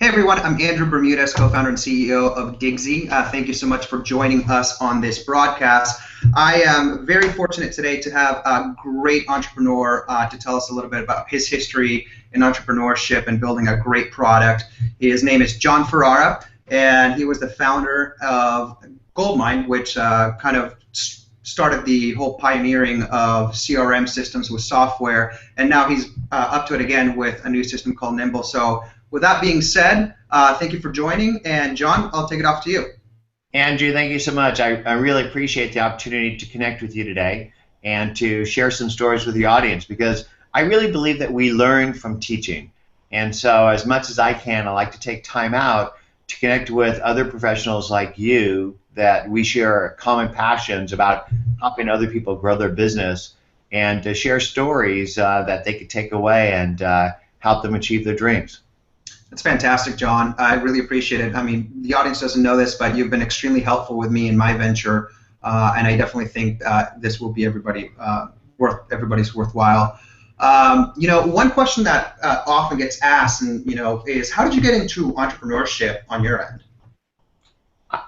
Hey everyone, I'm Andrew Bermudez, co-founder and CEO of Digsy. Thank you so much for joining us on this broadcast. I am very fortunate today to have a great entrepreneur to tell us a little bit about his history in entrepreneurship and building a great product. His name is John Ferrara, and he was the founder of Goldmine, which kind of started the whole pioneering of CRM systems with software, and now he's up to it again with a new system called Nimble. So with that being said, thank you for joining, and John, I'll take it off to you. Andrew, thank you so much. I really appreciate the opportunity to connect with you today and to share some stories with the audience, because I really believe that we learn from teaching. And so as much as I can, I like to take time out to connect with other professionals like you that we share common passions about helping other people grow their business, and to share stories that they could take away and help them achieve their dreams. That's fantastic, John. I really appreciate it. I mean, the audience doesn't know this, but you've been extremely helpful with me in my venture, and I definitely think this will be everybody's worthwhile. One question that often gets asked, is how did you get into entrepreneurship on your end?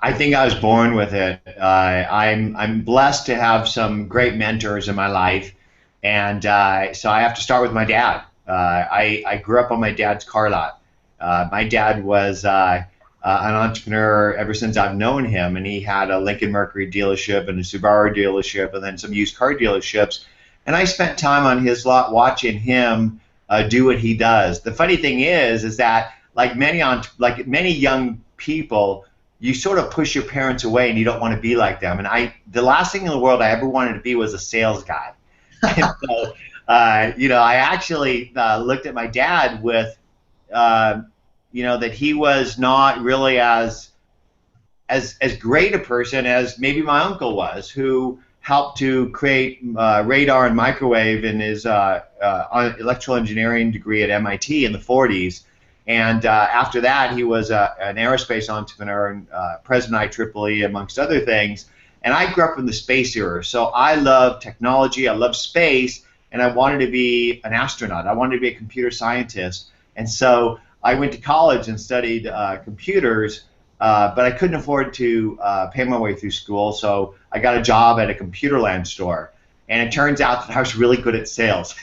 I think I was born with it. I'm blessed to have some great mentors in my life, and so I have to start with my dad. I grew up on my dad's car lot. My dad was an entrepreneur ever since I've known him, and he had a Lincoln Mercury dealership and a Subaru dealership and then some used car dealerships. And I spent time on his lot watching him do what he does. The funny thing is that like many young people, you sort of push your parents away and you don't want to be like them. And the last thing in the world I ever wanted to be was a sales guy. And so, I actually looked at my dad with that he was not really as great a person as maybe my uncle was, who helped to create radar and microwave in his electrical engineering degree at MIT in the 40s. And after that, he was an aerospace entrepreneur and president of IEEE, amongst other things. And I grew up in the space era, so I love technology, I love space, and I wanted to be an astronaut. I wanted to be a computer scientist. And so I went to college and studied computers, but I couldn't afford to pay my way through school, so I got a job at a Computerland store. And it turns out that I was really good at sales.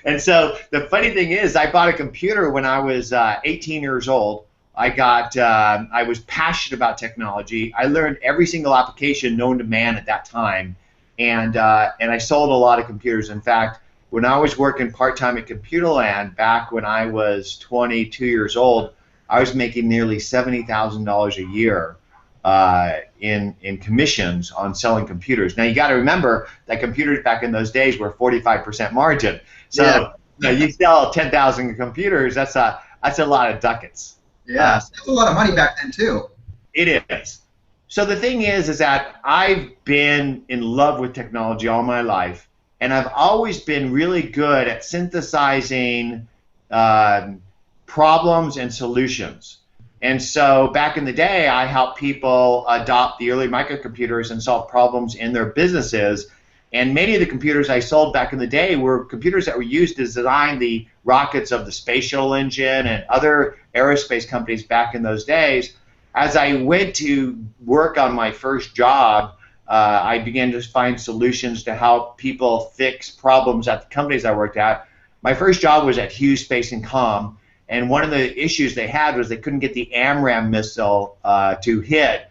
And so the funny thing is, I bought a computer when I was 18 years old. I was passionate about technology. I learned every single application known to man at that time, and I sold a lot of computers. In fact, when I was working part-time at Computerland back when I was 22 years old, I was making nearly $70,000 a year in commissions on selling computers. Now you got to remember that computers back in those days were 45% margin. So you sell 10,000 computers, that's a lot of ducats. Yeah, that's a lot of money back then too. It is. So the thing is that I've been in love with technology all my life, and I've always been really good at synthesizing problems and solutions. And so back in the day, I helped people adopt the early microcomputers and solve problems in their businesses. And many of the computers I sold back in the day were computers that were used to design the rockets of the space shuttle engine and other aerospace companies back in those days. As I went to work on my first job, I began to find solutions to help people fix problems at the companies I worked at. My first job was at Hughes Space and Comm, and one of the issues they had was they couldn't get the AMRAAM missile to hit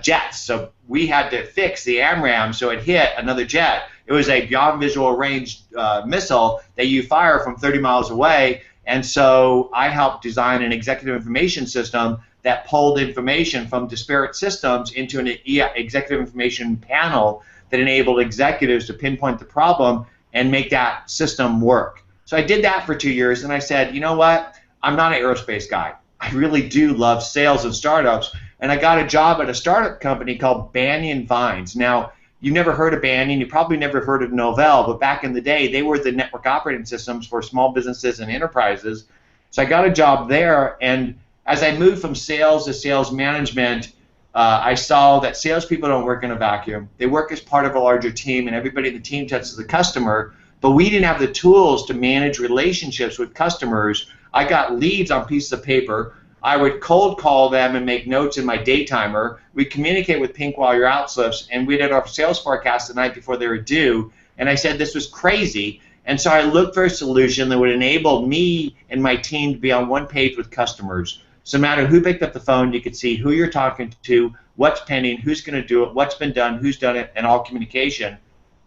jets. So we had to fix the AMRAAM so it hit another jet. It was a beyond visual range missile that you fire from 30 miles away, and so I helped design an executive information system that pulled information from disparate systems into an executive information panel that enabled executives to pinpoint the problem and make that system work. So I did that for 2 years, and I said, you know what? I'm not an aerospace guy. I really do love sales and startups, and I got a job at a startup company called Banyan Vines. Now, you've never heard of Banyan, you probably never heard of Novell, but back in the day, they were the network operating systems for small businesses and enterprises. So I got a job there, and as I moved from sales to sales management, I saw that salespeople don't work in a vacuum. They work as part of a larger team, and everybody in the team touches the customer, but we didn't have the tools to manage relationships with customers I got leads on pieces of paper. I would cold call them and make notes in my day timer. We'd communicate with pink while you're out slips, and we did our sales forecast the night before they were due. And I said this was crazy. And so I looked for a solution that would enable me and my team to be on one page with customers. So no matter who picked up the phone, you could see who you're talking to, what's pending, who's going to do it, what's been done, who's done it, and all communication.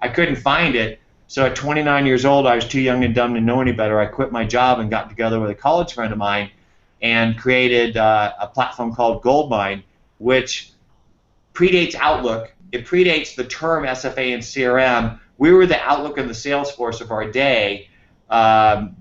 I couldn't find it. So at 29 years old, I was too young and dumb to know any better. I quit my job and got together with a college friend of mine and created a platform called Goldmine, which predates Outlook. It predates the term SFA and CRM. We were the Outlook and the Salesforce of our day, but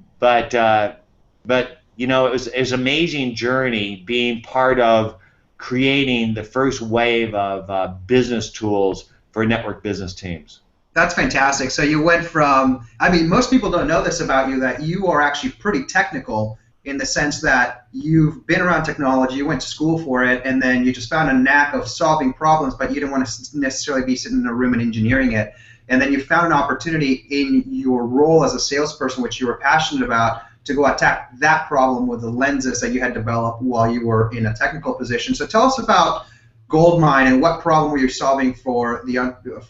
you know, it was an amazing journey being part of creating the first wave of business tools for network business teams. That's fantastic. So you went from, I mean, most people don't know this about you, that you are actually pretty technical in the sense that you've been around technology, you went to school for it, and then you just found a knack of solving problems, but you didn't want to necessarily be sitting in a room and engineering it. And then you found an opportunity in your role as a salesperson, which you were passionate about, to go attack that problem with the lenses that you had developed while you were in a technical position. So tell us about Goldmine and what problem were you solving for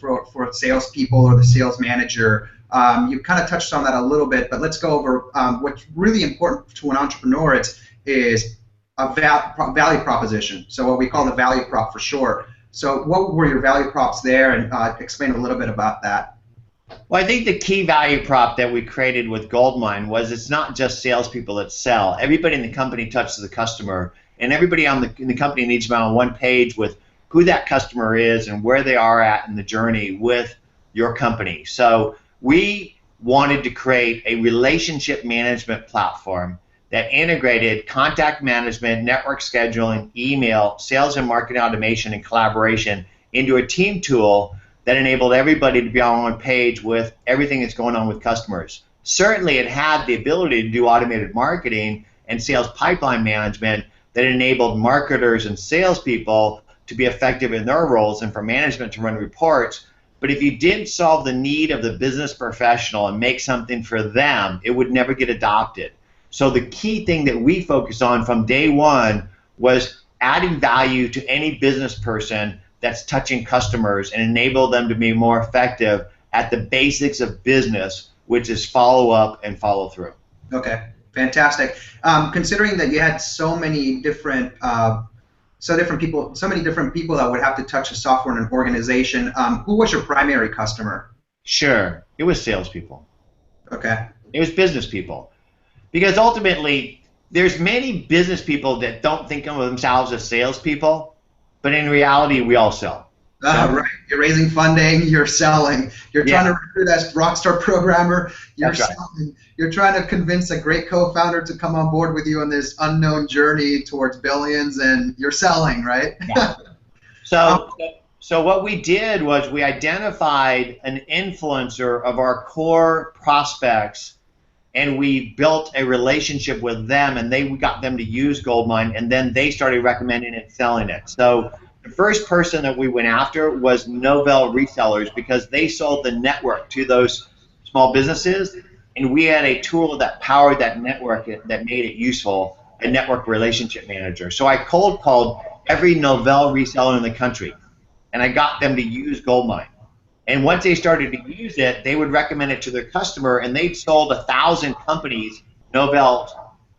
for salespeople or the sales manager. You kind of touched on that a little bit, but let's go over what's really important to an entrepreneur is a value proposition. So what we call the value prop for short. So what were your value props there, and explain a little bit about that. Well, I think the key value prop that we created with Goldmine was it's not just salespeople that sell. Everybody in the company touches the customer, and everybody in the company needs to be on one page with who that customer is and where they are at in the journey with your company. So we wanted to create a relationship management platform that integrated contact management, network scheduling, email, sales and marketing automation, and collaboration into a team tool that enabled everybody to be on one page with everything that's going on with customers. Certainly it had the ability to do automated marketing and sales pipeline management that enabled marketers and salespeople to be effective in their roles and for management to run reports. But if you didn't solve the need of the business professional and make something for them, it would never get adopted. So the key thing that we focused on from day one was adding value to any business person that's touching customers and enable them to be more effective at the basics of business, which is follow up and follow through. Okay, fantastic. Considering that you had so many different people that would have to touch the software in an organization, who was your primary customer? Sure, it was salespeople. Okay. It was business people. Because ultimately, there's many business people that don't think of themselves as salespeople, but in reality, we all sell. Right. You're raising funding, you're selling, you're trying to recruit that rockstar programmer, you're selling. Right. You're trying to convince a great co-founder to come on board with you on this unknown journey towards billions, and you're selling, right? Yeah. So what we did was we identified an influencer of our core prospects, and we built a relationship with them, and we got them to use Goldmine, and then they started recommending it and selling it. So the first person that we went after was Novell resellers, because they sold the network to those small businesses, and we had a tool that powered that network that made it useful, a network relationship manager. So I cold called every Novell reseller in the country, and I got them to use Goldmine. And once they started to use it, they would recommend it to their customer, and they'd sold 1,000 companies Novell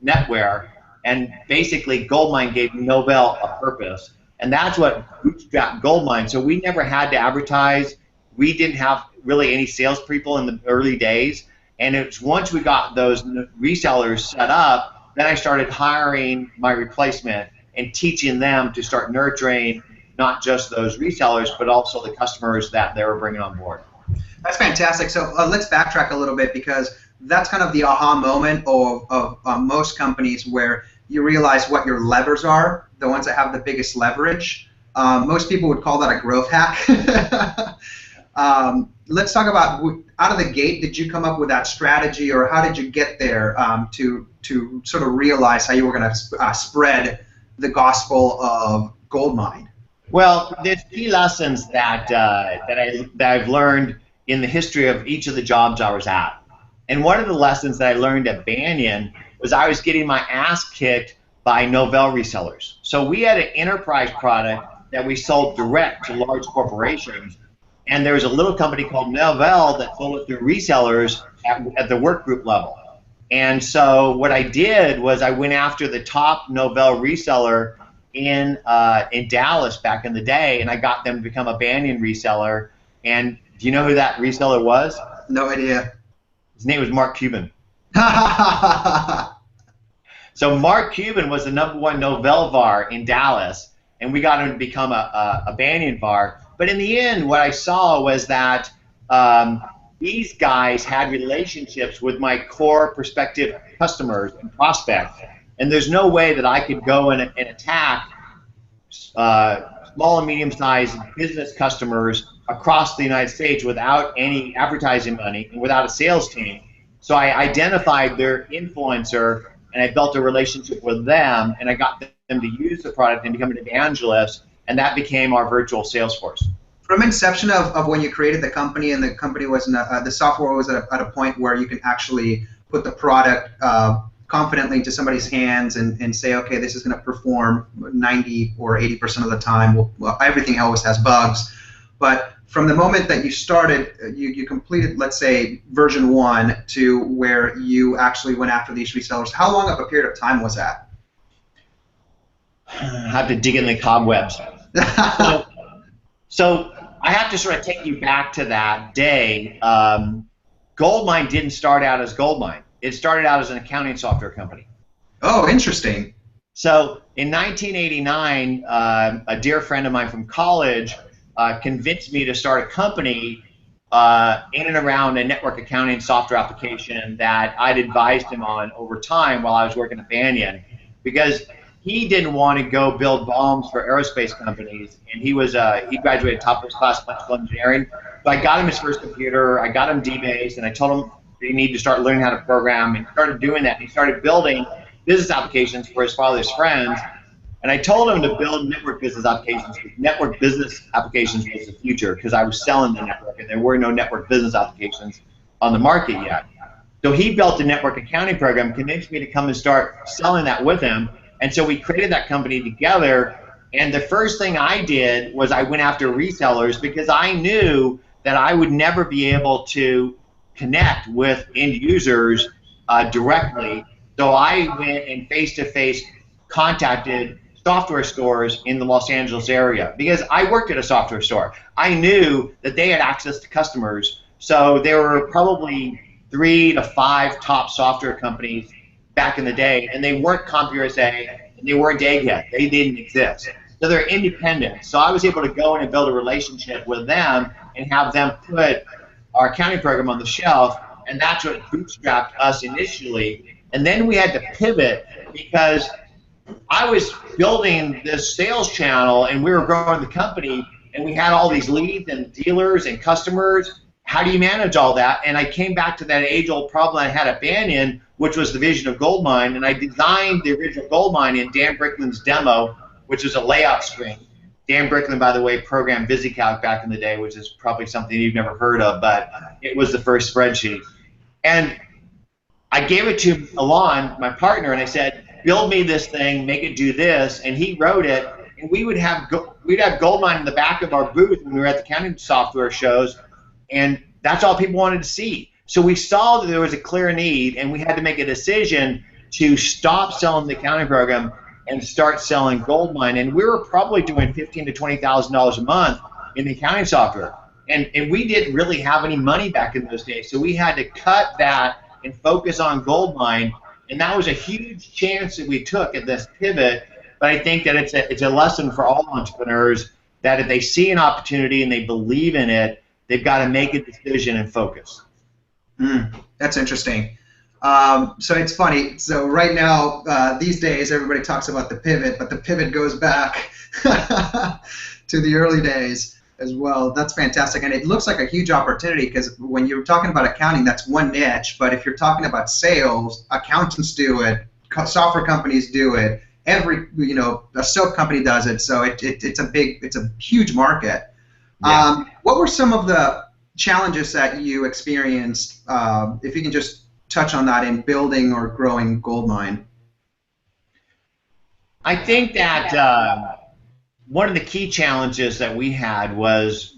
NetWare, and basically Goldmine gave Novell a purpose. And that's what bootstrapped Goldmine. So we never had to advertise. We didn't have really any salespeople in the early days. And it's once we got those resellers set up, then I started hiring my replacement and teaching them to start nurturing not just those resellers, but also the customers that they were bringing on board. That's fantastic. So let's backtrack a little bit, because that's kind of the aha moment of most companies, where you realize what your levers are, the ones that have the biggest leverage. Most people would call that a growth hack. Let's talk about, out of the gate, did you come up with that strategy, or how did you get there to sort of realize how you were going to spread the gospel of Goldmine? Well, there's key lessons that I've learned in the history of each of the jobs I was at. And one of the lessons that I learned at Banyan was I was getting my ass kicked by Novell resellers. So we had an enterprise product that we sold direct to large corporations, and there was a little company called Novell that sold it through resellers at the work group level. And so what I did was I went after the top Novell reseller in Dallas back in the day, and I got them to become a Banyan reseller. And do you know who that reseller was? No idea. His name was Mark Cuban. So Mark Cuban was the #1 Novell VAR in Dallas, and we got him to become a Banyan VAR. But in the end, what I saw was that these guys had relationships with my core prospective customers and prospects, and there's no way that I could go and attack small and medium-sized business customers across the United States without any advertising money and without a sales team. So I identified their influencer, and I built a relationship with them, and I got them to use the product and become an evangelist, and that became our virtual sales force. From inception of when you created the company, and the company was the software was at a point where you can actually put the product confidently into somebody's hands and say, okay, this is going to perform 90 or 80% of the time. Well, everything always has bugs, but from the moment that you started, you completed, let's say, version 1 to where you actually went after these resellers. How long of a period of time was that? I have to dig in the cobwebs. So I have to sort of take you back to that day. Goldmine didn't start out as Goldmine. It started out as an accounting software company. Oh, interesting. So in 1989, a dear friend of mine from college convinced me to start a company in and around a network accounting software application that I'd advised him on over time while I was working at Banyan, because he didn't want to go build bombs for aerospace companies, and he graduated top first class electrical engineering. So I got him his first computer, I got him DBase, and I told him you need to start learning how to program, and he started doing that. He started building business applications for his father's friends. And I told him to build network business applications, because network business applications was the future, because I was selling the network, and there were no network business applications on the market yet. So he built a network accounting program, convinced me to come and start selling that with him, and so we created that company together. And the first thing I did was I went after resellers, because I knew that I would never be able to connect with end users directly. So I went and face-to-face contacted software stores in the Los Angeles area, because I worked at a software store. I knew that they had access to customers. So there were probably 3 to 5 top software companies back in the day, and they weren't CompUSA, and they weren't Egghead. They didn't exist. So they're independent. So I was able to go in and build a relationship with them and have them put our accounting program on the shelf, and that's what bootstrapped us initially. And then we had to pivot, because I was building this sales channel, and we were growing the company, and we had all these leads and dealers and customers. How do you manage all that? And I came back to that age-old problem I had at Banyan, which was the vision of Goldmine, and I designed the original Goldmine in Dan Bricklin's demo, which was a layout screen. Dan Bricklin, by the way, programmed VisiCalc back in the day, which is probably something you've never heard of, but it was the first spreadsheet. And I gave it to Alon, my partner, and I said, build me this thing, make it do this, and he wrote it, and we'd have Goldmine in the back of our booth when we were at the accounting software shows, and that's all people wanted to see. So we saw that there was a clear need, and we had to make a decision to stop selling the accounting program and start selling Goldmine, and we were probably doing $15,000 to $20,000 a month in the accounting software, and we didn't really have any money back in those days, so we had to cut that and focus on Goldmine, and that was a huge chance that we took at this pivot. But I think that it's a lesson for all entrepreneurs that if they see an opportunity and they believe in it, they've got to make a decision and focus. That's interesting. So it's funny. So right now, these days, everybody talks about the pivot, but the pivot goes back to the early days as well. That's fantastic. And it looks like a huge opportunity, because when you're talking about accounting, that's one niche. But if you're talking about sales, accountants do it, software companies do it, a soap company does it. So it's a huge market. Yeah. What were some of the challenges that you experienced? If you can just touch on that in building or growing Goldmine? I think that one of the key challenges that we had was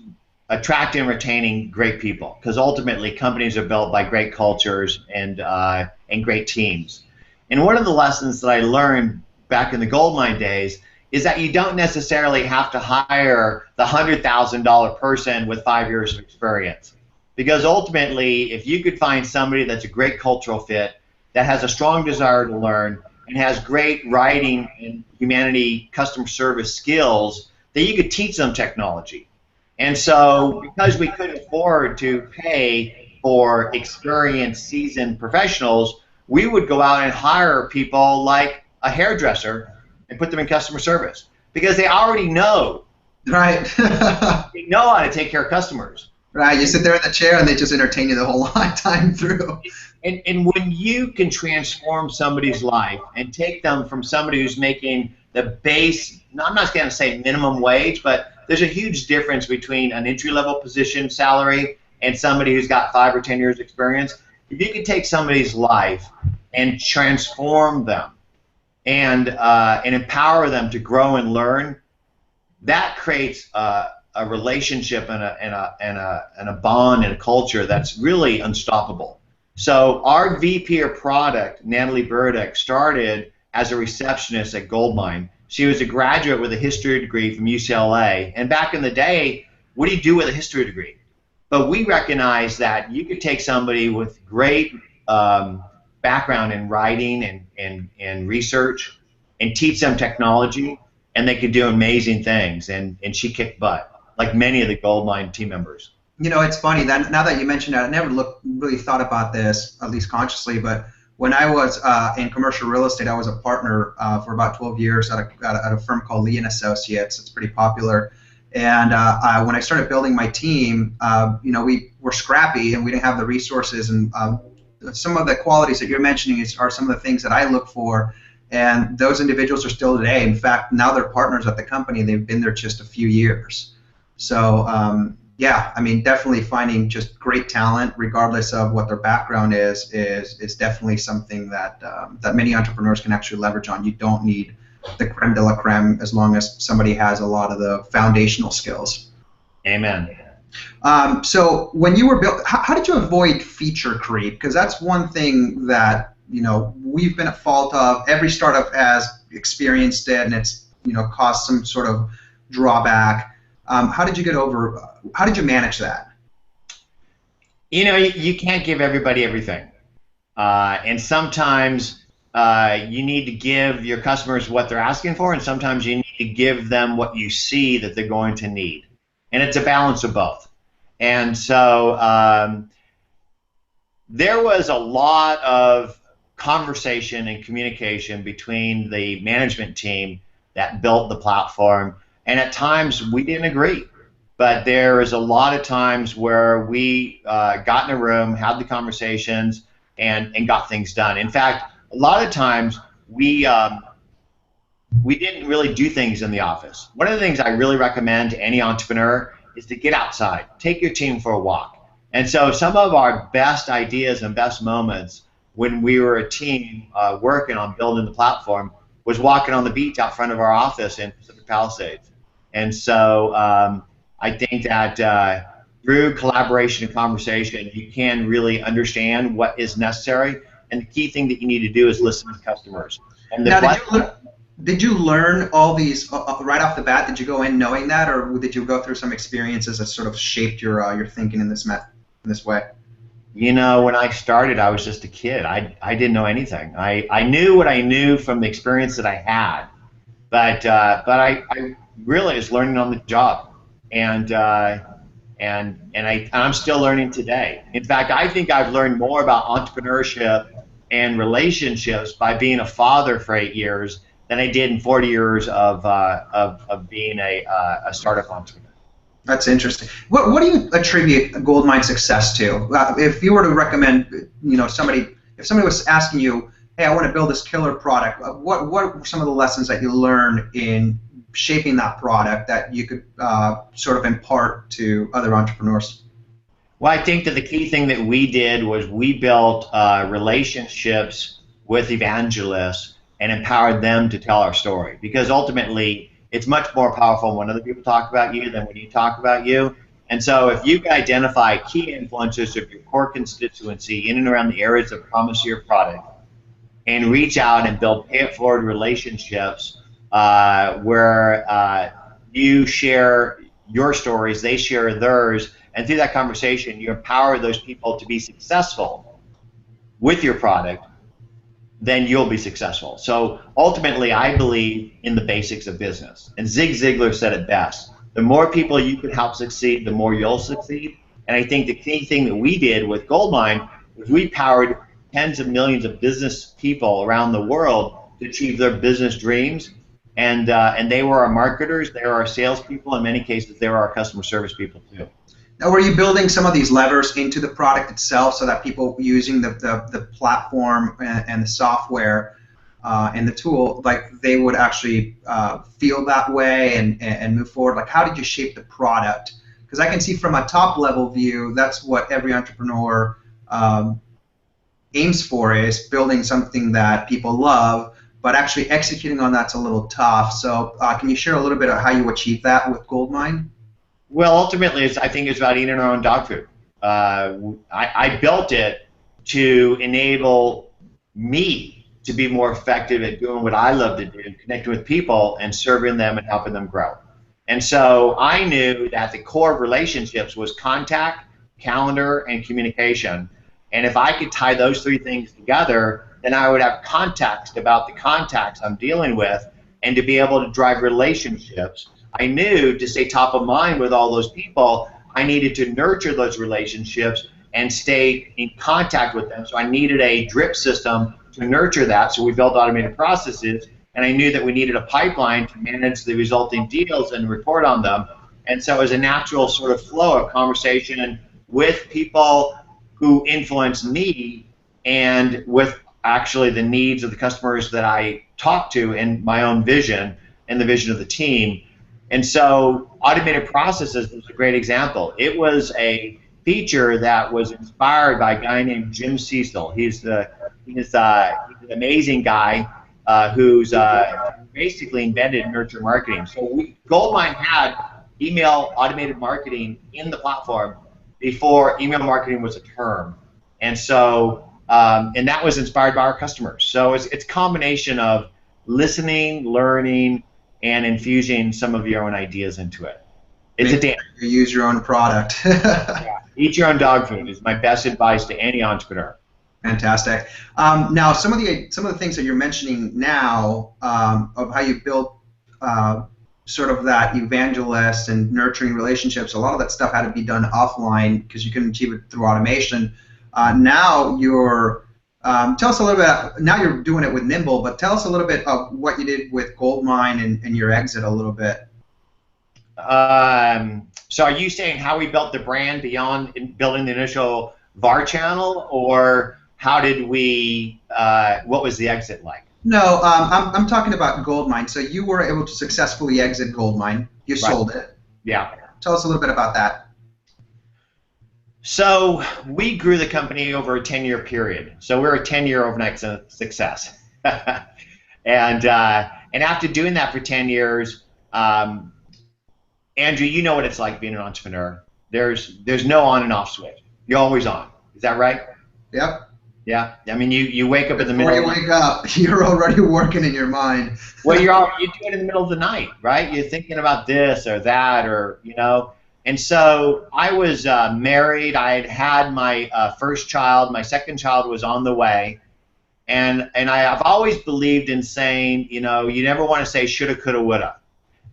attracting and retaining great people, because ultimately companies are built by great cultures and great teams. And one of the lessons that I learned back in the Goldmine days is that you don't necessarily have to hire the $100,000 person with 5 years of experience, because ultimately, if you could find somebody that's a great cultural fit, that has a strong desire to learn, and has great writing and humanity customer service skills, that you could teach them technology. And so, because we couldn't afford to pay for experienced, seasoned professionals, we would go out and hire people like a hairdresser and put them in customer service, because they already know. Right. They know how to take care of customers. Right. You sit there in the chair and they just entertain you the whole time through. And when you can transform somebody's life and take them from somebody who's making the base, I'm not going to say minimum wage, but there's a huge difference between an entry-level position salary and somebody who's got 5 or 10 years experience. If you can take somebody's life and transform them and empower them to grow and learn, that creates a relationship and a bond and a culture that's really unstoppable. So our VP of product, Natalie Burdick, started as a receptionist at Goldmine. She was a graduate with a history degree from UCLA. And back in the day, what do you do with a history degree? But we recognized that you could take somebody with great background in writing and research and teach them technology, and they could do amazing things. And she kicked butt, like many of the Goldmine team members. You know, it's funny that now that you mentioned that, I never really thought about this, at least consciously, but when I was in commercial real estate, I was a partner for about 12 years at a firm called Lee & Associates. It's pretty popular. And when I started building my team, you know, we were scrappy and we didn't have the resources. And some of the qualities that you're mentioning are some of the things that I look for. And those individuals are still today. In fact, now they're partners at the company. They've been there just a few years. So, yeah, I mean, definitely finding just great talent, regardless of what their background is definitely something that that many entrepreneurs can actually leverage on. You don't need the creme de la creme as long as somebody has a lot of the foundational skills. Amen. So when you were built, how did you avoid feature creep? Because that's one thing that, you know, we've been at fault of. Every startup has experienced it, and it's, you know, caused some sort of drawback. How did you manage that? You know, you can't give everybody everything. And sometimes you need to give your customers what they're asking for, and sometimes you need to give them what you see that they're going to need. And it's a balance of both. And so there was a lot of conversation and communication between the management team that built the platform. And at times we didn't agree, but there is a lot of times where we got in a room, had the conversations, and got things done. In fact, a lot of times we didn't really do things in the office. One of the things I really recommend to any entrepreneur is to get outside, take your team for a walk. And so some of our best ideas and best moments when we were a team working on building the platform was walking on the beach out front of our office in Pacific Palisades. And so I think that through collaboration and conversation, you can really understand what is necessary. And the key thing that you need to do is listen to customers. And now, did you learn all these right off the bat? Did you go in knowing that, or did you go through some experiences that sort of shaped your thinking in this way? You know, when I started, I was just a kid. I didn't know anything. I knew what I knew from the experience that I had, but I really is learning on the job, and I'm still learning today. In fact, I think I've learned more about entrepreneurship and relationships by being a father for 8 years than I did in 40 years of being a startup entrepreneur. That's interesting. What do you attribute Goldmine's success to? If you were to recommend, you know, if somebody was asking you, hey, I want to build this killer product, what were some of the lessons that you learned in shaping that product that you could sort of impart to other entrepreneurs? Well, I think that the key thing that we did was we built relationships with evangelists and empowered them to tell our story. Because ultimately, it's much more powerful when other people talk about you than when you talk about you. And so if you can identify key influencers of your core constituency in and around the areas of promise of your product and reach out and build pay-it-forward relationships where you share your stories, they share theirs, and through that conversation, you empower those people to be successful with your product, then you'll be successful. So ultimately, I believe in the basics of business. And Zig Ziglar said it best. The more people you can help succeed, the more you'll succeed. And I think the key thing that we did with Goldmine was we powered tens of millions of business people around the world to achieve their business dreams. And they were our marketers, they were our salespeople, in many cases, they were our customer service people too. Now, were you building some of these levers into the product itself so that people using the platform and the software and the tool, like they would actually feel that way and move forward? Like, how did you shape the product? Because I can see from a top level view, that's what every entrepreneur aims for, is building something that people love, but actually executing on that's a little tough. So can you share a little bit of how you achieved that with Goldmine? Well, ultimately, I think it's about eating our own dog food. I built it to enable me to be more effective at doing what I love to do, connecting with people and serving them and helping them grow. And so I knew that the core of relationships was contact, calendar, and communication. And if I could tie those three things together, then I would have context about the contacts I'm dealing with, and to be able to drive relationships. I knew to stay top of mind with all those people, I needed to nurture those relationships and stay in contact with them. So I needed a drip system to nurture that. So we built automated processes, and I knew that we needed a pipeline to manage the resulting deals and report on them. And so it was a natural sort of flow of conversation with people who influenced me and with actually the needs of the customers that I talked to and my own vision and the vision of the team. And so automated processes was a great example. It was a feature that was inspired by a guy named Jim Cecil. He's an amazing guy who's basically invented nurture marketing. So Goldmine had email automated marketing in the platform before email marketing was a term. And so and that was inspired by our customers. So it's a combination of listening, learning, and infusing some of your own ideas into it. It's a dance. You use your own product. Yeah. Eat your own dog food is my best advice to any entrepreneur. Fantastic. Now, some of the things that you're mentioning now of how you built sort of that evangelist and nurturing relationships, a lot of that stuff had to be done offline because you couldn't achieve it through automation. Now you're tell us a little bit. Now you're doing it with Nimble, but tell us a little bit of what you did with Goldmine and your exit a little bit. So are you saying how we built the brand beyond building the initial VAR channel, or how did we? What was the exit like? No, I'm talking about Goldmine. So you were able to successfully exit Goldmine. You sold it. Yeah. Tell us a little bit about that. So we grew the company over a 10-year period. So we're a 10-year overnight success. and after doing that for 10 years, Andrew, you know what it's like being an entrepreneur. There's no on and off switch. You're always on. Is that right? Yep. Yeah. I mean, you wake up in the middle. Before you wake up, you're already working in your mind. Well, you do it in the middle of the night, right? You're thinking about this or that, or And so I was married. I had had my first child. My second child was on the way. And I've always believed in saying, you never want to say shoulda, coulda, woulda.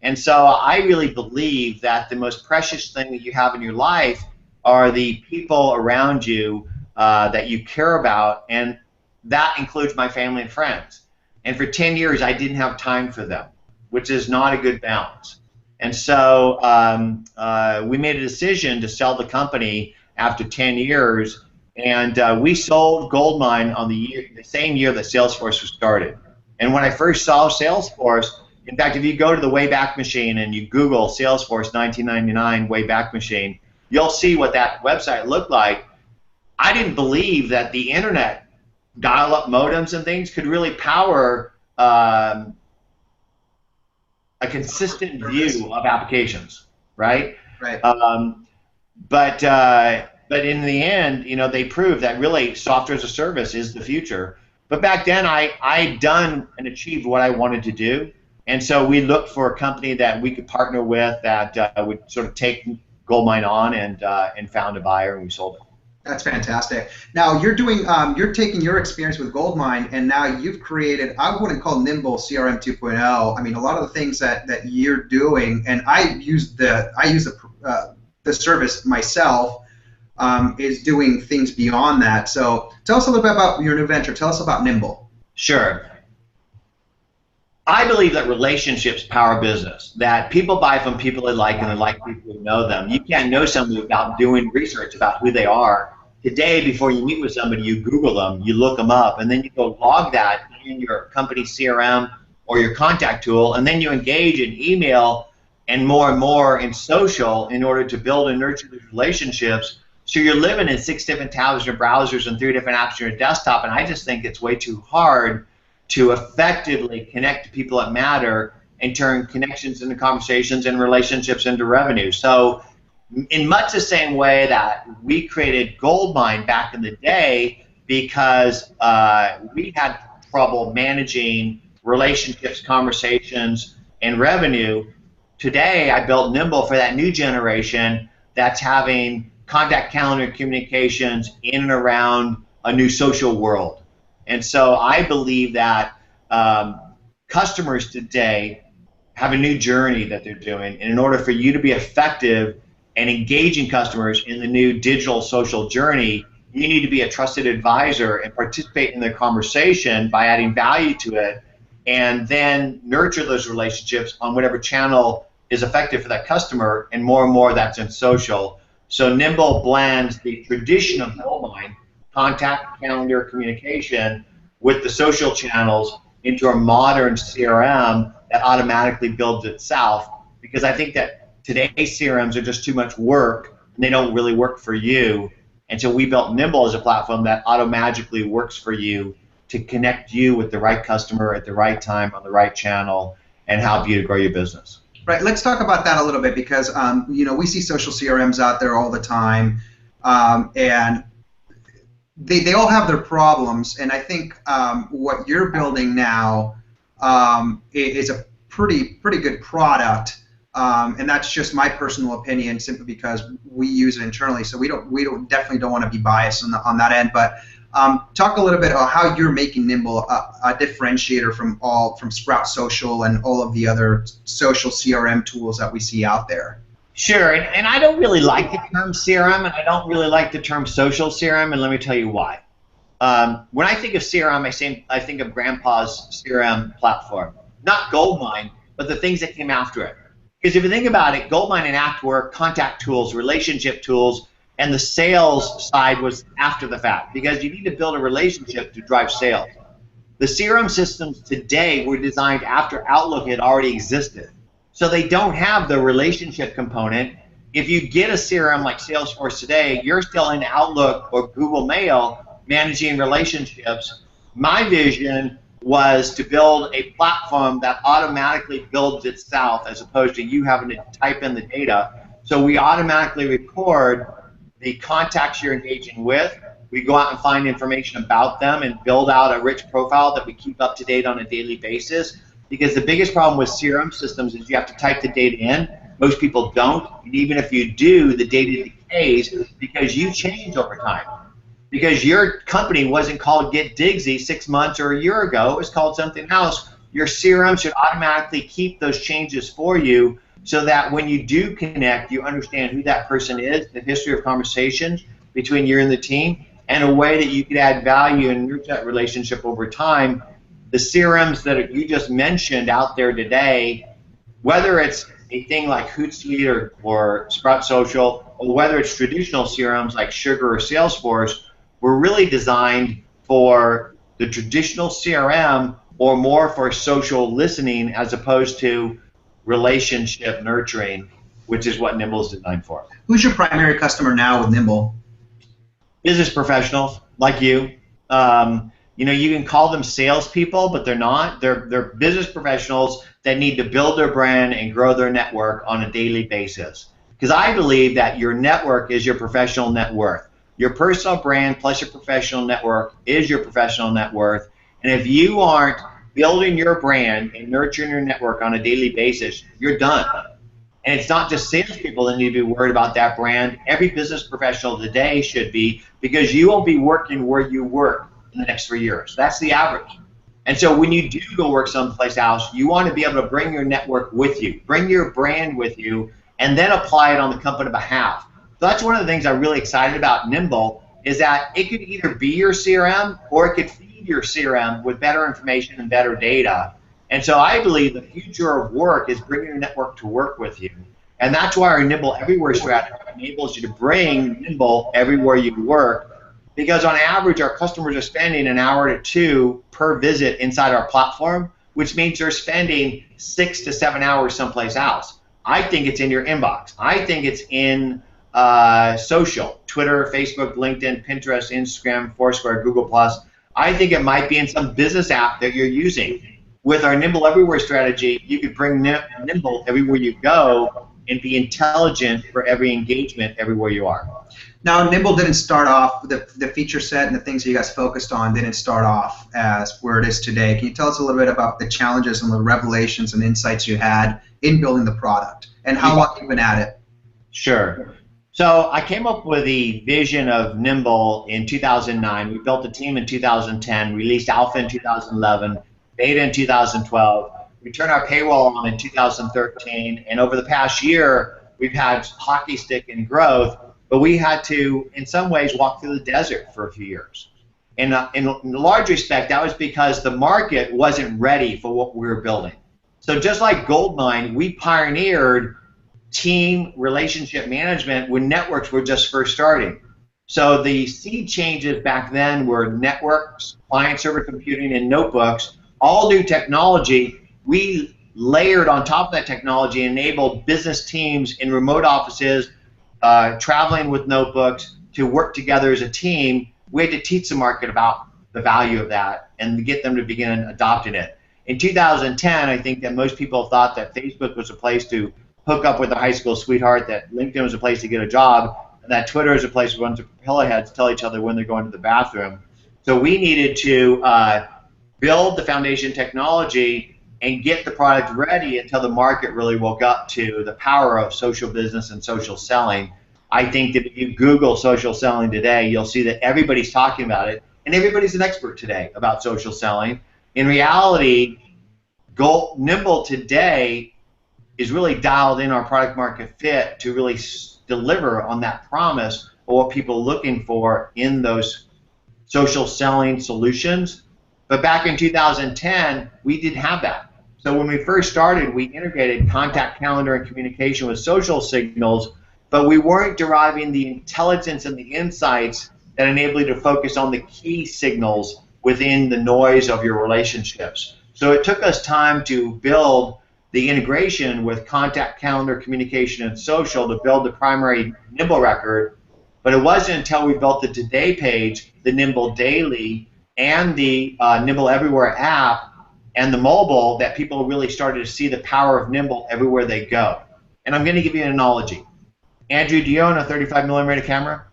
And so I really believe that the most precious thing that you have in your life are the people around you that you care about, and that includes my family and friends. And for 10 years, I didn't have time for them, which is not a good balance. And so we made a decision to sell the company after 10 years, and we sold Goldmine on the same year that Salesforce was started. And when I first saw Salesforce, in fact, if you go to the Wayback Machine and you Google Salesforce 1999 Wayback Machine, you'll see what that website looked like. I didn't believe that the internet, dial-up modems and things, could really power a consistent view of applications, right? Right. But in the end, they proved that really software as a service is the future. But back then, I'd done and achieved what I wanted to do, and so we looked for a company that we could partner with that would sort of take Goldmine on, and found a buyer, and we sold it. That's fantastic. Now you're taking your experience with Goldmine, and now you've created, I wouldn't call Nimble CRM 2.0. I mean, a lot of the things that you're doing, and I use the service myself, is doing things beyond that. So tell us a little bit about your new venture. Tell us about Nimble. Sure. I believe that relationships power business, that people buy from people they like and they like people who know them. You can't know somebody without doing research about who they are. Today, before you meet with somebody, you Google them, you look them up, and then you go log that in your company CRM or your contact tool, and then you engage in email and more in social in order to build and nurture these relationships. So you're living in 6 different tabs in your browsers and 3 different apps on your desktop, and I just think it's way too hard to effectively connect to people that matter and turn connections into conversations and relationships into revenue. So in much the same way that we created Goldmine back in the day because we had trouble managing relationships, conversations, and revenue, today I built Nimble for that new generation that's having contact calendar communications in and around a new social world. And so I believe that customers today have a new journey that they're doing. And in order for you to be effective and engaging customers in the new digital social journey, you need to be a trusted advisor and participate in the conversation by adding value to it, and then nurture those relationships on whatever channel is effective for that customer, and more that's in social. So Nimble blends the tradition of Goldmine, contact, calendar, communication, with the social channels into a modern CRM that automatically builds itself, because I think that today's CRMs are just too much work and they don't really work for you. And so we built Nimble as a platform that auto-magically works for you to connect you with the right customer at the right time on the right channel and help you to grow your business. Right. Let's talk about that a little bit, because we see social CRMs out there all the time, and they all have their problems. And I think what you're building now is a pretty good product, and that's just my personal opinion, simply because we use it internally. So we definitely don't want to be biased on that end. But talk a little bit about how you're making Nimble a differentiator from Sprout Social and all of the other social CRM tools that we see out there. Sure, and I don't really like the term CRM, and I don't really like the term social CRM, and let me tell you why. When I think of CRM, I think of Grandpa's CRM platform, not Goldmine, but the things that came after it. Because if you think about it, Goldmine and Act were contact tools, relationship tools, and the sales side was after the fact, because you need to build a relationship to drive sales. The CRM systems today were designed after Outlook had already existed. So they don't have the relationship component. If you get a CRM like Salesforce today, you're still in Outlook or Google Mail managing relationships. My vision was to build a platform that automatically builds itself, as opposed to you having to type in the data. So we automatically record the contacts you're engaging with. We go out and find information about them and build out a rich profile that we keep up to date on a daily basis. Because the biggest problem with CRM systems is you have to type the data in. Most people don't. And even if you do, the data decays because you change over time. Because your company wasn't called Get Digsy 6 months or a year ago. It was called something else. Your CRM should automatically keep those changes for you, so that when you do connect, you understand who that person is, the history of conversations between you and the team, and a way that you can add value and nurture that relationship over time. The CRMs that you just mentioned out there today, whether it's a thing like Hootsuite or Sprout Social, or whether it's traditional CRMs like Sugar or Salesforce, were really designed for the traditional CRM or more for social listening as opposed to relationship nurturing. which is what Nimble is designed for. Who's your primary customer now with Nimble? Business professionals like you. You can call them salespeople, but they're not. They're business professionals that need to build their brand and grow their network on a daily basis. Because I believe that your network is your professional net worth. Your personal brand plus your professional network is your professional net worth. And if you aren't building your brand and nurturing your network on a daily basis, you're done. And it's not just salespeople that need to be worried about that brand. Every business professional today should be, because you won't be working where you work in the next 3 years. That's the average. And so when you do go work someplace else, you want to be able to bring your network with you, bring your brand with you, and then apply it on the company behalf. So that's one of the things I'm really excited about Nimble, is that it could either be your CRM or it could feed your CRM with better information and better data. And so I believe the future of work is bringing your network to work with you. And that's why our Nimble Everywhere strategy enables you to bring Nimble everywhere you work, because on average our customers are spending an hour to 2 per visit inside our platform, which means they're spending 6 to 7 hours someplace else. I think it's in your inbox. I think it's in social, Twitter, Facebook, LinkedIn, Pinterest, Instagram, Foursquare, Google+. I think it might be in some business app that you're using. With our Nimble Everywhere strategy, you could bring Nimble everywhere you go and be intelligent for every engagement everywhere you are. Now, Nimble didn't start off, the feature set and the things that you guys focused on didn't start off as where it is today. Can you tell us a little bit about the challenges and the revelations and insights you had in building the product, and how long you've been at it? Sure. So I came up with the vision of Nimble in 2009. We built a team in 2010, released Alpha in 2011, Beta in 2012. We turned our payroll on in 2013, and over the past year, we've had hockey stick in growth, but we had to, in some ways, walk through the desert for a few years. And in a large respect, that was because the market wasn't ready for what we were building. So just like Goldmine, we pioneered team relationship management when networks were just first starting. So the seed changes back then were networks, client-server computing, and notebooks, all new technology. We layered on top of that technology, enabled business teams in remote offices, traveling with notebooks, to work together as a team. We had to teach the market about the value of that and get them to begin adopting it. In 2010, I think that most people thought that Facebook was a place to hook up with a high school sweetheart, that LinkedIn was a place to get a job, and that Twitter is a place for a bunch of propeller heads to tell each other when they're going to the bathroom. So we needed to build the foundation technology and get the product ready until the market really woke up to the power of social business and social selling. I think that if you Google social selling today, you'll see that everybody's talking about it, and everybody's an expert today about social selling. In reality, Nimble today is really dialed in our product market fit to really deliver on that promise of what people are looking for in those social selling solutions. But back in 2010, we didn't have that. So when we first started, we integrated contact, calendar, and communication with social signals, but we weren't deriving the intelligence and the insights that enable you to focus on the key signals within the noise of your relationships. So it took us time to build the integration with contact, calendar, communication, and social to build the primary Nimble record, but it wasn't until we built the Today page, the Nimble Daily, and the Nimble Everywhere app and the mobile that people really started to see the power of Nimble everywhere they go. And I'm going to give you an analogy. Andrew, do you own a 35mm camera?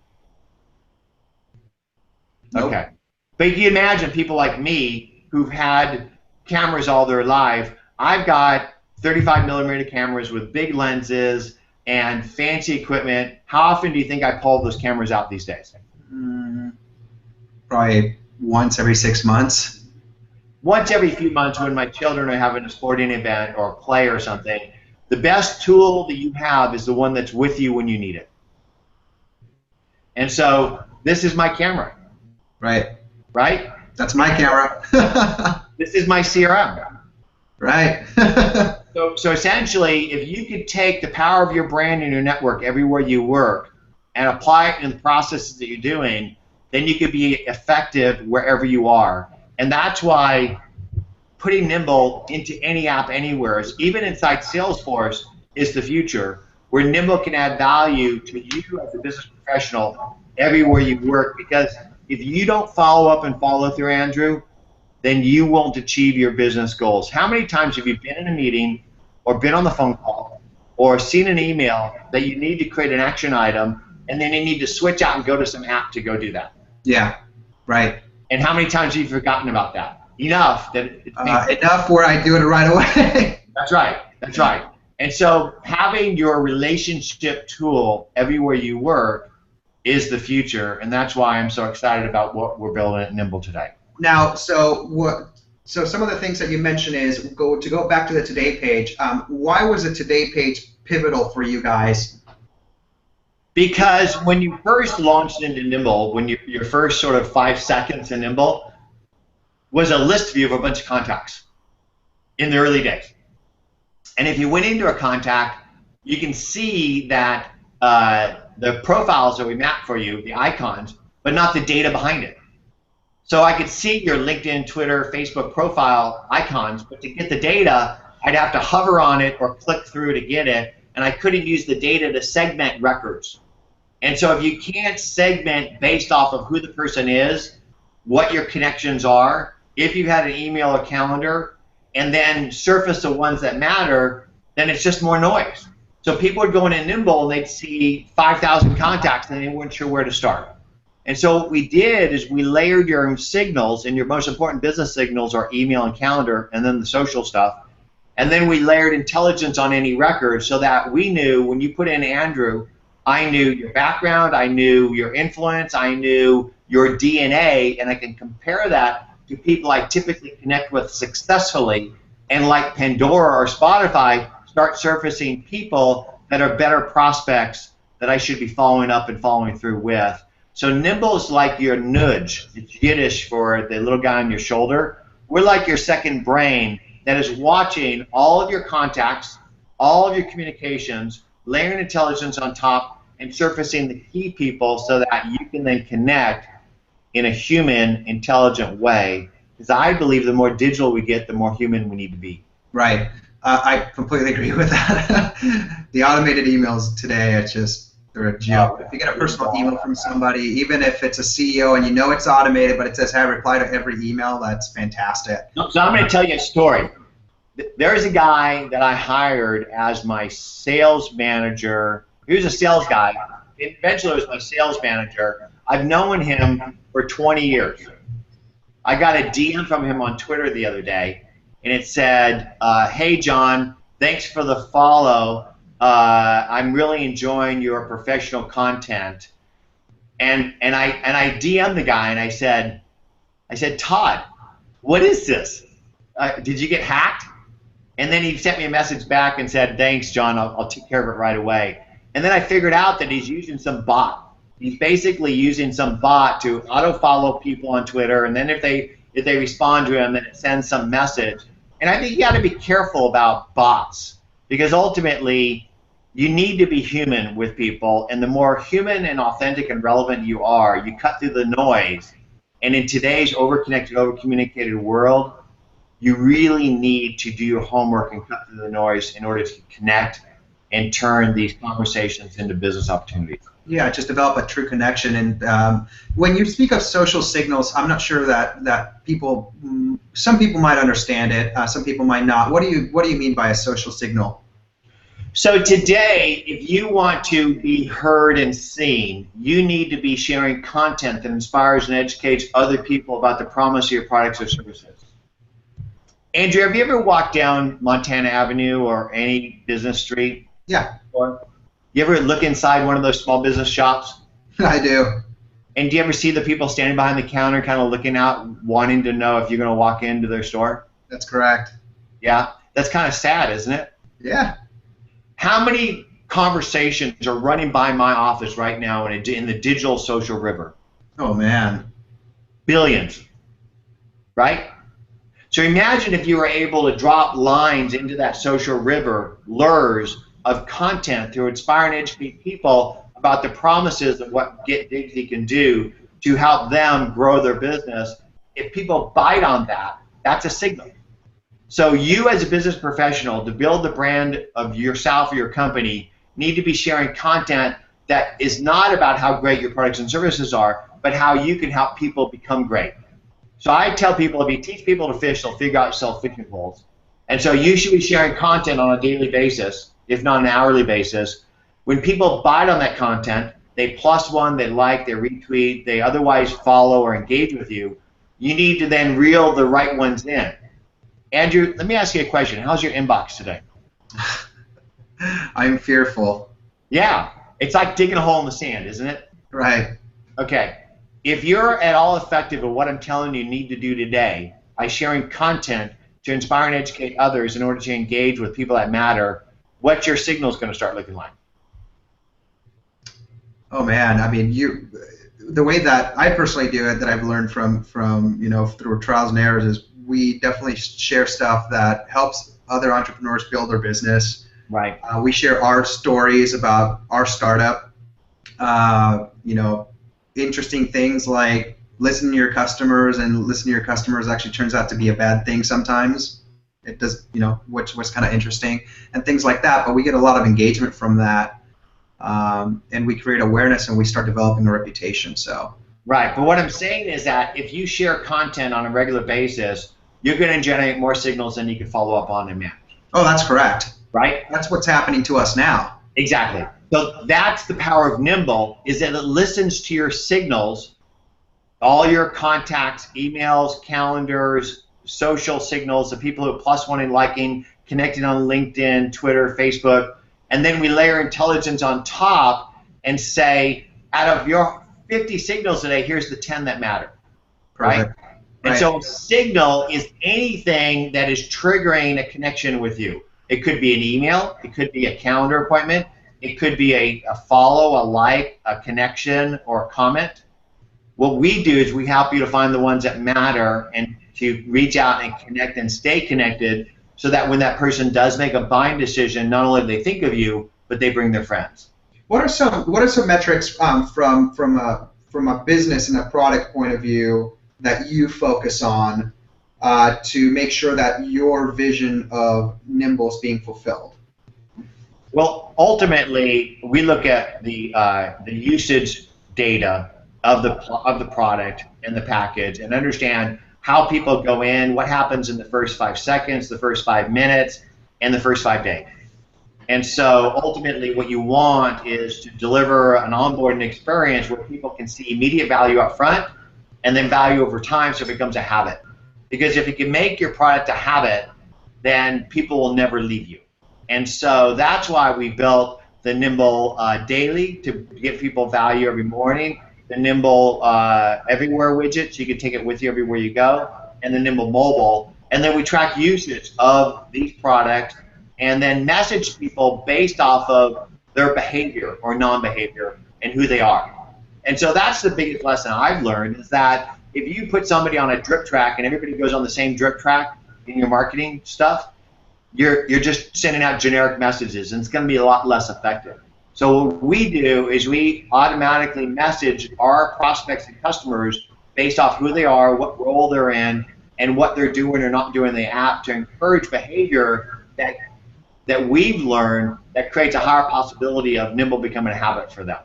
Nope. Okay. But you can imagine people like me who've had cameras all their life. I've got 35mm cameras with big lenses and fancy equipment. How often do you think I pull those cameras out these days? Probably once every 6 months. Once every few months when my children are having a sporting event or a play or something. The best tool that you have is the one that's with you when you need it. And so this is my camera. Right. Right? That's my camera. This is my CRM. Right. So essentially, if you could take the power of your brand and your network everywhere you work and apply it in the processes that you're doing, then you could be effective wherever you are. And that's why putting Nimble into any app anywhere, even inside Salesforce, is the future. where Nimble can add value to you as a business professional everywhere you work. Because if you don't follow up and follow through, Andrew, then you won't achieve your business goals. How many times have you been in a meeting or been on the phone call or seen an email that you need to create an action item, and then you need to switch out and go to some app to go do that? Yeah, right. And how many times have you forgotten about that? Enough that enough where I do it right away. That's right. That's right. And so having your relationship tool everywhere you work is the future, and that's why I'm so excited about what we're building at Nimble today. Now, so some of the things that you mentioned is go back to the Today page. Why was the Today page pivotal for you guys? Because when you first launched into Nimble, when your first sort of 5 seconds in Nimble was a list view of a bunch of contacts in the early days. And if you went into a contact, you can see that the profiles that we mapped for you, the icons, but not the data behind it. So I could see your LinkedIn, Twitter, Facebook profile icons, but to get the data, I'd have to hover on it or click through to get it, and I couldn't use the data to segment records. And so if you can't segment based off of who the person is, what your connections are, if you had an email or calendar, and then surface the ones that matter, then it's just more noise. So people would go into Nimble and they'd see 5,000 contacts and they weren't sure where to start. And so what we did is we layered your signals, and your most important business signals are email and calendar, and then the social stuff. And then we layered intelligence on any record so that we knew when you put in Andrew, I knew your background, I knew your influence, I knew your DNA, and I can compare that to people I typically connect with successfully, and like Pandora or Spotify, start surfacing people that are better prospects that I should be following up and following through with. So Nimble is like your nudge. It's Yiddish for the little guy on your shoulder. We're like your second brain that is watching all of your contacts, all of your communications, layering intelligence on top, and surfacing the key people so that you can then connect in a human, intelligent way. Because I believe the more digital we get, the more human we need to be. Right. I completely agree with that. The automated emails today, it's just, they're a joke. If you get a personal email from somebody, even if it's a CEO and you know it's automated, but it says, hey, reply to every email, that's fantastic. So I'm going to tell you a story. There's a guy that I hired as my sales manager. He was a sales guy. Eventually, was my sales manager. I've known him for 20 years. I got a DM from him on Twitter the other day, and it said, hey, John, thanks for the follow. I'm really enjoying your professional content. And I DM'd the guy, and I said, Todd, what is this? Did you get hacked? And then he sent me a message back and said, thanks, John, I'll take care of it right away. And then I figured out that he's using some bot. He's basically using some bot to auto-follow people on Twitter, and then if they respond to him, then it sends some message. And I think you got to be careful about bots, because ultimately you need to be human with people, and the more human and authentic and relevant you are, you cut through the noise. And in today's over-connected, over-communicated world, you really need to do your homework and cut through the noise in order to connect and turn these conversations into business opportunities. Yeah, just develop a true connection. And when you speak of social signals, I'm not sure that people, some people might understand it, some people might not. What do you mean by a social signal? So today, if you want to be heard and seen, you need to be sharing content that inspires and educates other people about the promise of your products or services. Andrew, have you ever walked down Montana Avenue or any business street? Yeah. You ever look inside one of those small business shops? I do. And do you ever see the people standing behind the counter kind of looking out, wanting to know if you're going to walk into their store? That's correct. Yeah? That's kind of sad, isn't it? Yeah. How many conversations are running by my office right now in the digital social river? Oh, man. Billions. Right? So imagine if you were able to drop lines into that social river, lures of content to inspire and educate people about the promises of what Get Digsy can do to help them grow their business. If people bite on that, that's a signal. So you as a business professional, to build the brand of yourself or your company, need to be sharing content that is not about how great your products and services are, but how you can help people become great. So I tell people, if you teach people to fish, they'll figure out self-fishing poles. And so you should be sharing content on a daily basis, if not an hourly basis. When people bite on that content, they plus one, they like, they retweet, they otherwise follow or engage with you. You need to then reel the right ones in. Andrew, let me ask you a question. How's your inbox today? I'm fearful. Yeah, it's like digging a hole in the sand, isn't it? Right. Okay. If you're at all effective at what I'm telling you need to do today by sharing content to inspire and educate others in order to engage with people that matter, what's your signal is going to start looking like? Oh man, I mean, the way that I personally do it, that I've learned from through trials and errors, is we definitely share stuff that helps other entrepreneurs build their business. Right. We share our stories about our startup. Interesting things like listen to your customers, and listen to your customers actually turns out to be a bad thing sometimes. It does, which kind of interesting, and things like that. But we get a lot of engagement from that. And we create awareness, and we start developing a reputation. So right, but what I'm saying is that if you share content on a regular basis, you're going to generate more signals than you can follow up on and manage. Oh, that's correct. Right? That's what's happening to us now. Exactly. So that's the power of Nimble, is that it listens to your signals, all your contacts, emails, calendars, social signals, the people who plus one in liking, connecting on LinkedIn, Twitter, Facebook. And then we layer intelligence on top and say, out of your 50 signals today, here's the 10 that matter, right? Perfect. And so a signal is anything that is triggering a connection with you. It could be an email, it could be a calendar appointment, it could be a follow, a like, a connection, or a comment. What we do is we help you to find the ones that matter and to reach out and connect and stay connected, so that when that person does make a buying decision, not only do they think of you, but they bring their friends. What are some metrics from a business and a product point of view that you focus on to make sure that your vision of Nimble is being fulfilled? Well, ultimately, we look at the usage data of the product and the package, and understand how people go in, what happens in the first 5 seconds, the first 5 minutes, and the first 5 days. And so ultimately what you want is to deliver an onboarding experience where people can see immediate value up front and then value over time, so it becomes a habit. Because if you can make your product a habit, then people will never leave you. And so that's why we built the Nimble Daily, to give people value every morning, the Nimble Everywhere widget, so you can take it with you everywhere you go, and the Nimble Mobile. And then we track usage of these products and then message people based off of their behavior or non-behavior and who they are. And so that's the biggest lesson I've learned, is that if you put somebody on a drip track and everybody goes on the same drip track in your marketing stuff, you're just sending out generic messages, and it's going to be a lot less effective. So what we do is we automatically message our prospects and customers based off who they are, what role they're in, and what they're doing or not doing in the app, to encourage behavior that we've learned that creates a higher possibility of Nimble becoming a habit for them.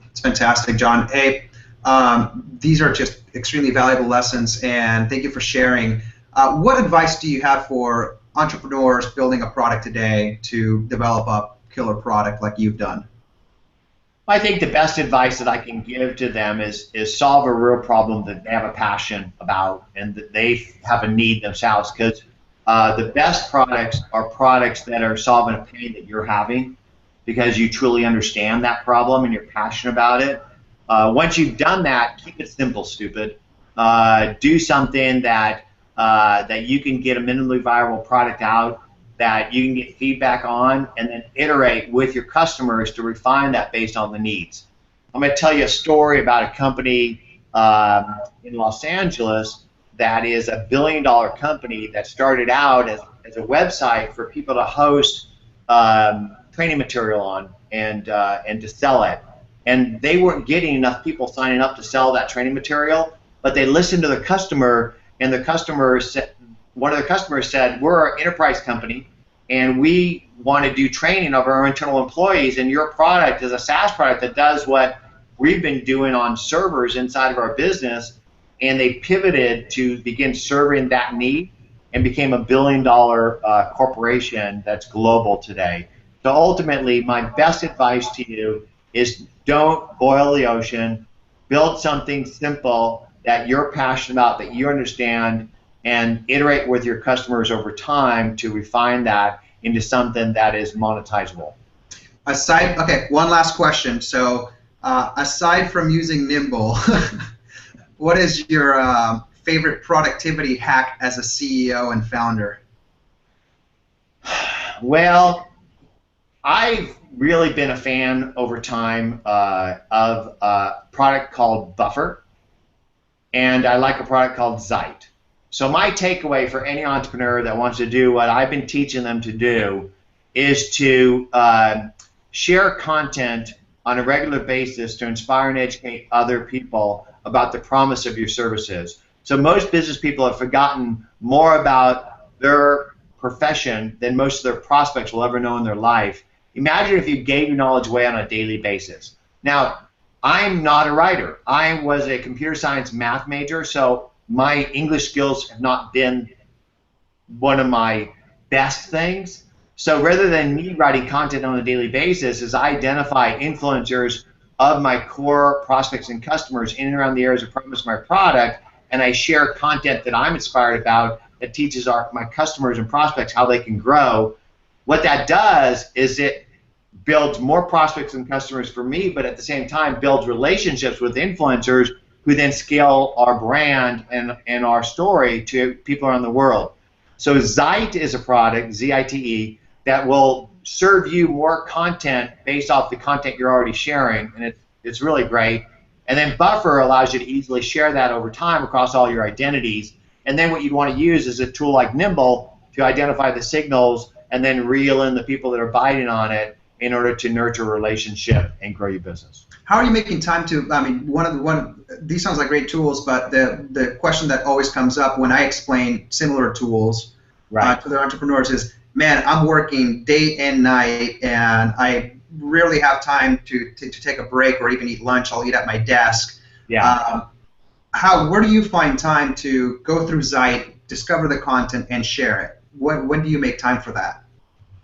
It's fantastic, John. Hey, these are just extremely valuable lessons, and thank you for sharing. What advice do you have for entrepreneurs building a product today to develop a killer product like you've done? I think the best advice that I can give to them is solve a real problem that they have a passion about and that they have a need themselves, because the best products are products that are solving a pain that you're having because you truly understand that problem and you're passionate about it. Once you've done that, keep it simple, stupid. Do something that you can get a minimally viable product out, that you can get feedback on, and then iterate with your customers to refine that based on the needs. I'm going to tell you a story about a company in Los Angeles that is a billion-dollar company that started out as a website for people to host training material on and to sell it. And they weren't getting enough people signing up to sell that training material, but they listened to the customer, and the customer said, one of the customers said, "We're an enterprise company. and we want to do training of our internal employees, and your product is a SaaS product that does what we've been doing on servers inside of our business, and they pivoted to begin serving that need and became a $1 billion corporation that's global today. So ultimately, my best advice to you is don't boil the ocean. Build something simple that you're passionate about, that you understand, and iterate with your customers over time to refine that into something that is monetizable. Okay, one last question. So aside from using Nimble, what is your favorite productivity hack as a CEO and founder? Well, I've really been a fan over time of a product called Buffer, and I like a product called Zeit. So my takeaway for any entrepreneur that wants to do what I've been teaching them to do is to share content on a regular basis to inspire and educate other people about the promise of your services. So most business people have forgotten more about their profession than most of their prospects will ever know in their life. Imagine if you gave your knowledge away on a daily basis. Now, I'm not a writer. I was a computer science math major, so my English skills have not been one of my best things. So rather than me writing content on a daily basis, is I identify influencers of my core prospects and customers in and around the areas of promise of my product, and I share content that I'm inspired about that teaches my customers and prospects how they can grow. What that does is it builds more prospects and customers for me, but at the same time builds relationships with influencers who then scale our brand and our story to people around the world. So Zeit is a product, Z-I-T-E, that will serve you more content based off the content you're already sharing, and it's really great. And then Buffer allows you to easily share that over time across all your identities. And then what you'd want to use is a tool like Nimble to identify the signals and then reel in the people that are biting on it in order to nurture a relationship and grow your business. How are you making time to, I mean, these sounds like great tools, but the question that always comes up when I explain similar tools to their entrepreneurs is, man, I'm working day and night, and I rarely have time to take a break or even eat lunch. I'll eat at my desk. Yeah. Where do you find time to go through Zeit, discover the content, and share it? When do you make time for that?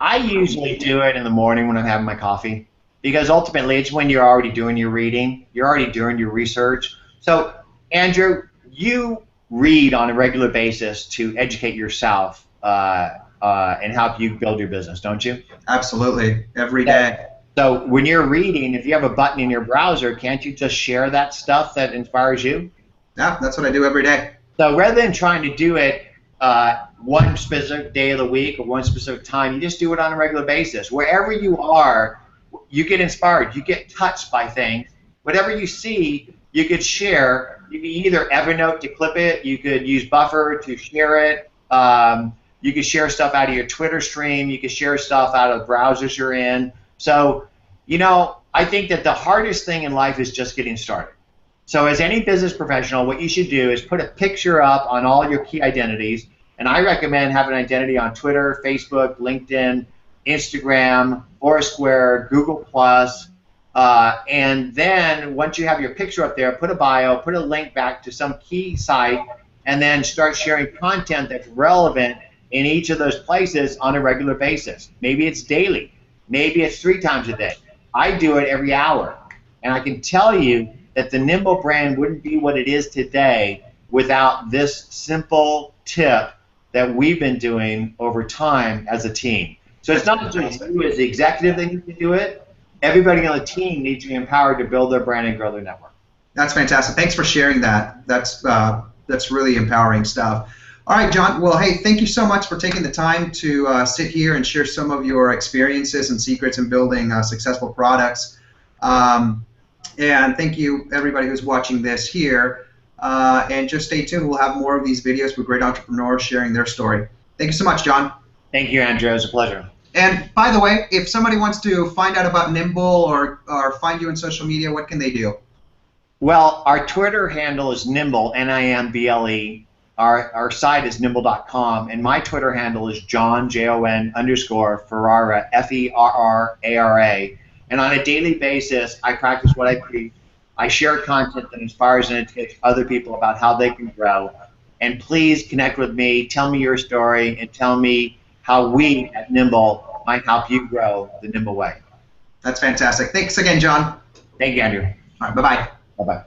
I usually do it in the morning when I'm having my coffee, because ultimately it's when you're already doing your reading, you're already doing your research. So, Andrew, you read on a regular basis to educate yourself and help you build your business, don't you? Absolutely, every day. So when you're reading, if you have a button in your browser, can't you just share that stuff that inspires you? Yeah, that's what I do every day. So rather than trying to do it one specific day of the week or one specific time, you just do it on a regular basis. Wherever you are, you get inspired, you get touched by things. Whatever you see, you could share. You could either Evernote to clip it, you could use Buffer to share it. You could share stuff out of your Twitter stream, you could share stuff out of browsers you're in. So, you know, I think that the hardest thing in life is just getting started. So as any business professional, what you should do is put a picture up on all your key identities, and I recommend having an identity on Twitter, Facebook, LinkedIn, Instagram, Foursquare, Google+, and then once you have your picture up there, put a bio, put a link back to some key site, and then start sharing content that's relevant in each of those places on a regular basis. Maybe it's daily. Maybe it's 3 times a day. I do it every hour. And I can tell you that the Nimble brand wouldn't be what it is today without this simple tip that we've been doing over time as a team. So it's not just you as the executive that needs to do it. Everybody on the team needs to be empowered to build their brand and grow their network. That's fantastic. Thanks for sharing that. That's really empowering stuff. All right, John. Well, hey, thank you so much for taking the time to sit here and share some of your experiences and secrets in building successful products. And thank you, everybody who's watching this here. And just stay tuned. We'll have more of these videos with great entrepreneurs sharing their story. Thank you so much, John. Thank you, Andrew. It was a pleasure. And by the way, if somebody wants to find out about Nimble or find you on social media, what can they do? Well, our Twitter handle is Nimble, Nimble. Our site is nimble.com, and my Twitter handle is John, Jon_Ferrara, Ferrara. And on a daily basis, I practice what I preach. I share content that inspires and educates other people about how they can grow. And please connect with me, tell me your story, and tell me how we at Nimble might help you grow the Nimble way. That's fantastic. Thanks again, John. Thank you, Andrew. All right, bye-bye. Bye-bye.